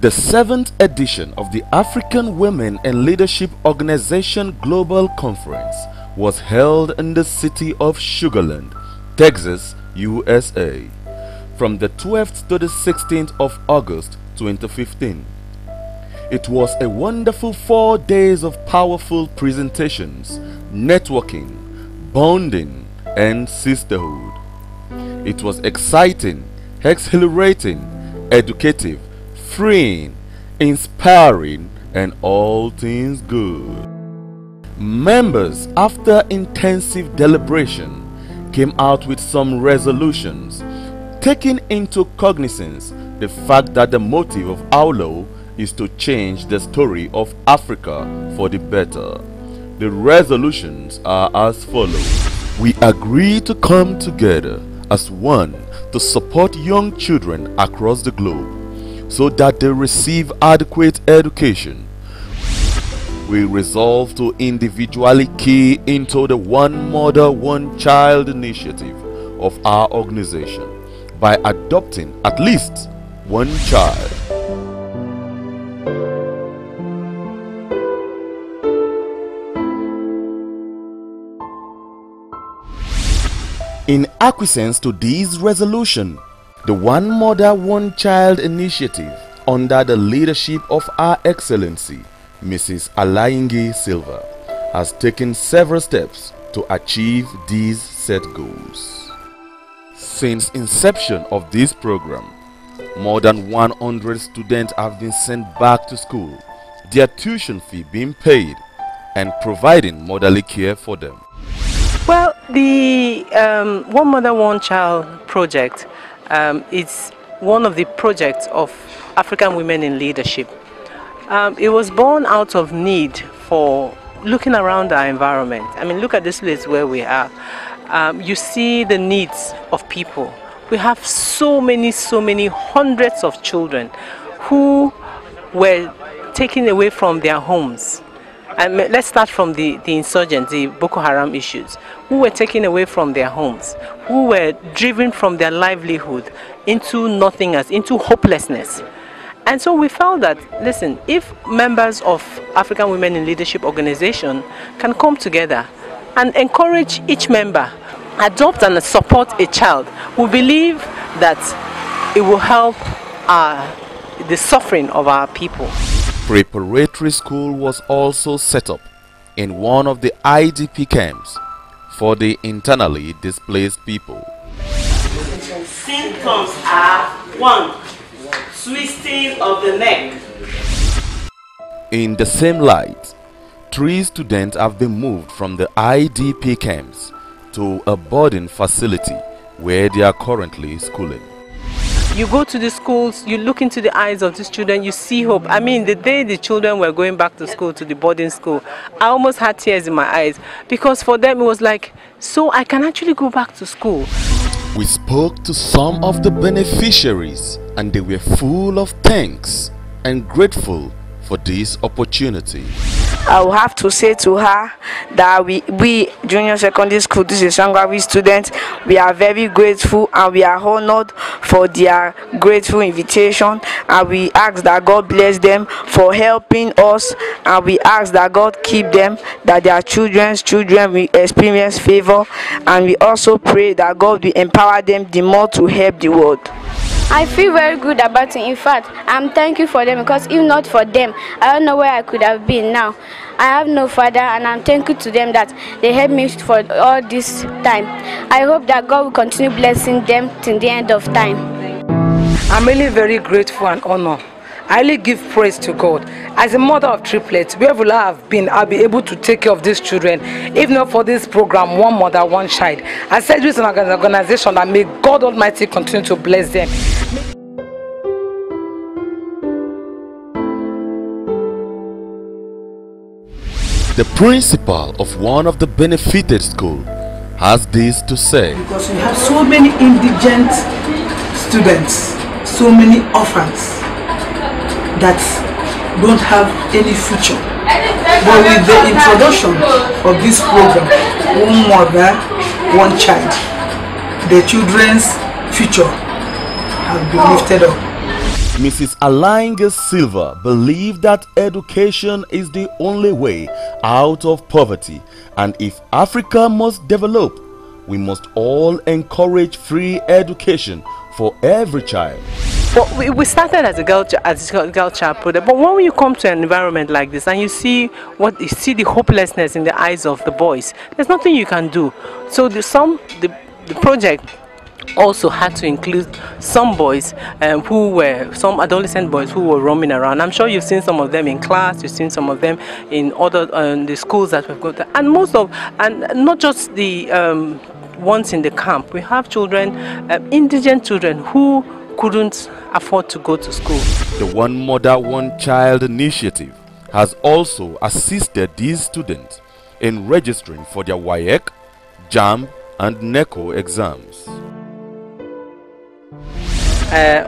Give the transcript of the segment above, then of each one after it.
The 7th edition of the African Women in Leadership Organization Global Conference was held in the city of Sugar Land, Texas, USA, from the 12th to the 16th of August 2015. It was a wonderful 4 days of powerful presentations, networking, bonding, and sisterhood. It was exciting, exhilarating, educative, freeing, inspiring, and all things good. Members, after intensive deliberation, came out with some resolutions, taking into cognizance the fact that the motive of AWLO is to change the story of Africa for the better. The resolutions are as follows. We agree to come together as one to support young children across the globe so that they receive adequate education. We resolve to individually key into the 1Mother1Child initiative of our organization by adopting at least one child. In acquiescence to these resolutions, the 1Mother1Child initiative, under the leadership of Her Excellency Mrs. Alaingi Silva, has taken several steps to achieve these set goals. Since inception of this program, more than 100 students have been sent back to school, their tuition fee being paid, and providing motherly care for them. Well, the 1Mother1Child project is one of the projects of African Women in Leadership. It was born out of need for looking around our environment. I mean, look at this place where we are. You see the needs of people. We have so many hundreds of children who were taken away from their homes. And let's start from the insurgents, the Boko Haram issues, who were taken away from their homes, who were driven from their livelihood into nothingness, into hopelessness. And so we felt that, listen, if members of African Women in Leadership Organization can come together and encourage each member, adopt and support a child, we believe that it will help the suffering of our people. Preparatory school was also set up in one of the IDP camps for the internally displaced people. Symptoms are 1. Twisting of the neck. In the same light, 3 students have been moved from the IDP camps to a boarding facility where they are currently schooling. You go to the schools, you look into the eyes of these children, you see hope. I mean, the day the children were going back to school, to the boarding school, I almost had tears in my eyes, because for them it was like, so I can actually go back to school. We spoke to some of the beneficiaries and they were full of thanks and grateful for this opportunity. I will have to say to her that we junior secondary school, this is Sangwawi students, we are very grateful and we are honored for their grateful invitation, and we ask that God bless them for helping us, and we ask that God keep them, that their children will experience favor, and we also pray that God will empower them the more to help the world. I feel very good about it. In fact, I'm thankful for them, because if not for them, I don't know where I could have been now. I have no father, and I'm thankful to them that they helped me for all this time. I hope that God will continue blessing them till the end of time. I'm really very grateful and honored. I really give praise to God. As a mother of triplets, wherever I have been, I'll be able to take care of these children. If not for this program, 1Mother1Child, I said this is an organization that may God Almighty continue to bless them. The principal of one of the benefited schools has this to say. Because we have so many indigent students, so many orphans that don't have any future. But with the introduction of this program, 1Mother1Child, the children's future have been lifted up. Mrs. Alange Silva believed that education is the only way out of poverty, and if Africa must develop, we must all encourage free education for every child. Well, we started as a girl child project, but when you come to an environment like this and you see the hopelessness in the eyes of the boys, there's nothing you can do. So the project also had to include some boys some adolescent boys who were roaming around. I'm sure you've seen some of them in class, you've seen some of them in other the schools that we've got there. And not just the ones in the camp. We have children, indigent children who couldn't afford to go to school. The 1Mother1Child initiative has also assisted these students in registering for their WAEC, JAMB and NECO exams.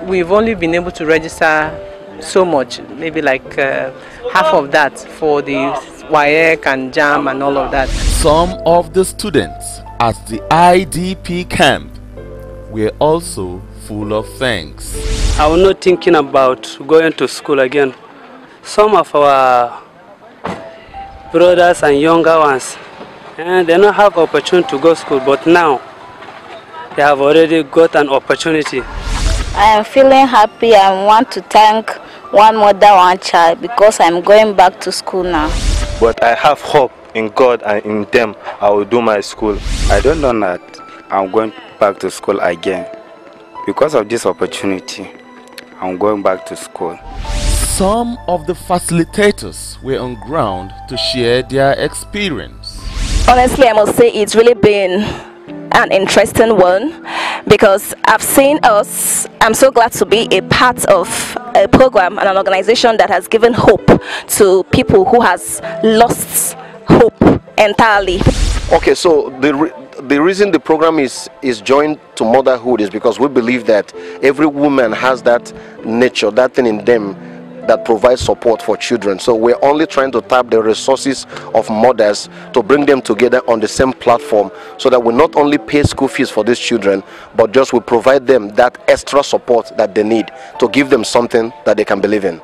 We've only been able to register so much, maybe like half of that for the WAEC and JAM and all of that. Some of the students at the IDP camp were also full of thanks. I was not thinking about going to school again. Some of our brothers and younger ones, they don't have opportunity to go to school, but now they have already got an opportunity. I am feeling happy and want to thank 1Mother1Child because I'm going back to school now. But I have hope in God and in them. I will do my school. I don't know that I'm going back to school again. Because of this opportunity, I'm going back to school. Some of the facilitators were on ground to share their experience. Honestly, I must say it's really been an interesting one because I've seen us. I'm so glad to be a part of a program and an organization that has given hope to people who has lost hope entirely. Okay, so the reason the program is joined to motherhood is because we believe that every woman has that nature, that thing in them that provides support for children. So we're only trying to tap the resources of mothers to bring them together on the same platform so that we not only pay school fees for these children, but just we provide them that extra support that they need to give them something that they can believe in.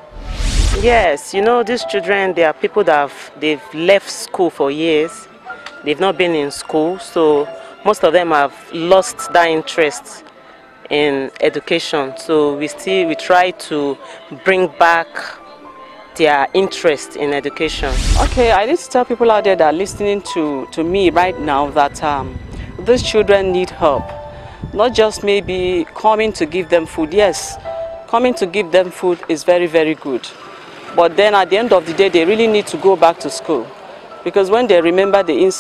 Yes, you know, these children, they are people that they've left school for years. They've not been in school, so most of them have lost that interest in education. So we try to bring back their interest in education. Okay, I need to tell people out there that are listening to me right now that these children need help. Not just maybe coming to give them food. Yes, coming to give them food is very, very good. But then at the end of the day, they really need to go back to school. Because when they remember the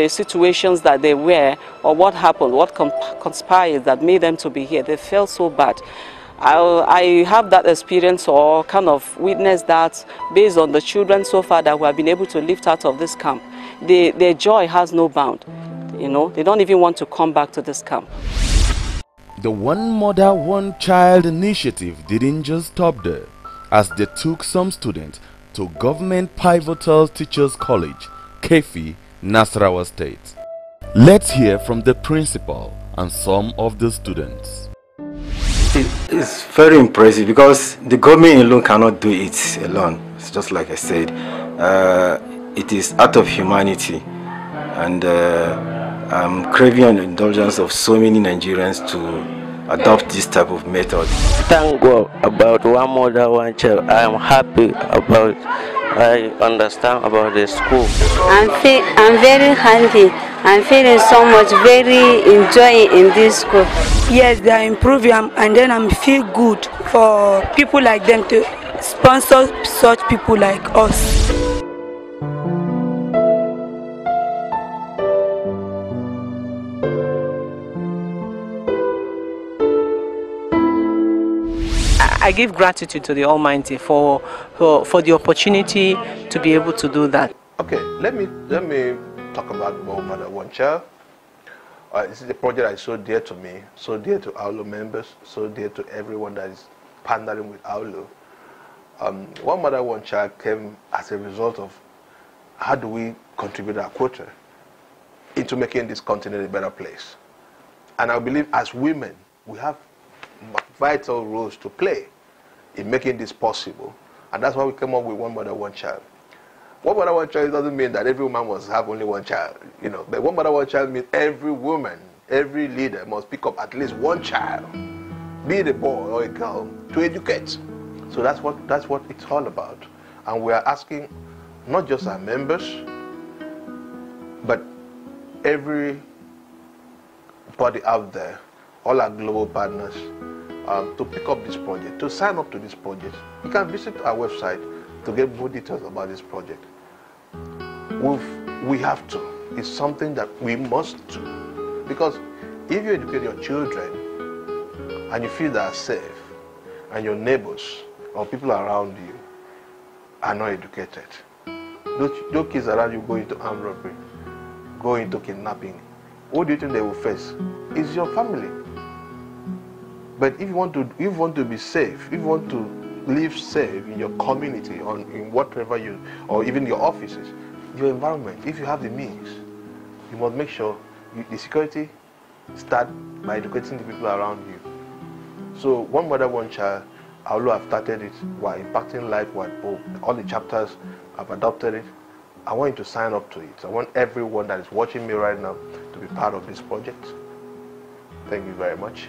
situations that they were, or what happened, what conspired that made them to be here, they felt so bad. I have that experience or kind of witnessed that based on the children so far that we have been able to lift out of this camp. Their joy has no bound. You know, they don't even want to come back to this camp. The 1Mother1Child initiative didn't just stop there, as they took some students to Government Pivotal Teachers College, Kefi, Nasarawa State. Let's hear from the principal and some of the students. It's very impressive because the government alone cannot do it alone. It's just like I said, it is out of humanity, and I'm craving an indulgence of so many Nigerians to adopt this type of method. Thank God about 1Mother1Child. I am happy about. I understand about the school. I'm very happy. I'm feeling so much, very enjoying in this school. Yes, they are improving, and then I feel good for people like them to sponsor such people like us. I give gratitude to the Almighty for the opportunity to be able to do that. Okay, let me talk about 1Mother1Child. This is a project that is so dear to me, so dear to AWLO members, so dear to everyone that is partnering with AWLO. 1Mother1Child came as a result of how do we contribute our quota into making this continent a better place. And I believe as women, we have vital roles to play in making this possible. And that's why we came up with 1Mother1Child. 1Mother1Child doesn't mean that every woman must have only one child. You know, but 1Mother1Child means every woman, every leader must pick up at least one child, be it a boy or a girl, to educate. So that's what it's all about. And we are asking not just our members, but everybody out there, all our global partners, to pick up this project, to sign up to this project. You can visit our website to get more details about this project. We have to. It's something that we must do. Because if you educate your children and you feel they are safe, and your neighbors or people around you are not educated, those kids around you go into armed robbery, go into kidnapping, what do you think they will face? It's your family. But if you want to be safe, if you want to live safe in your community, in whatever or even your offices, your environment, if you have the means, you must make sure the security start by educating the people around you. So 1Mother1Child, AWLO have started it. We're impacting life. All the chapters have adopted it. I want you to sign up to it. I want everyone that is watching me right now to be part of this project. Thank you very much.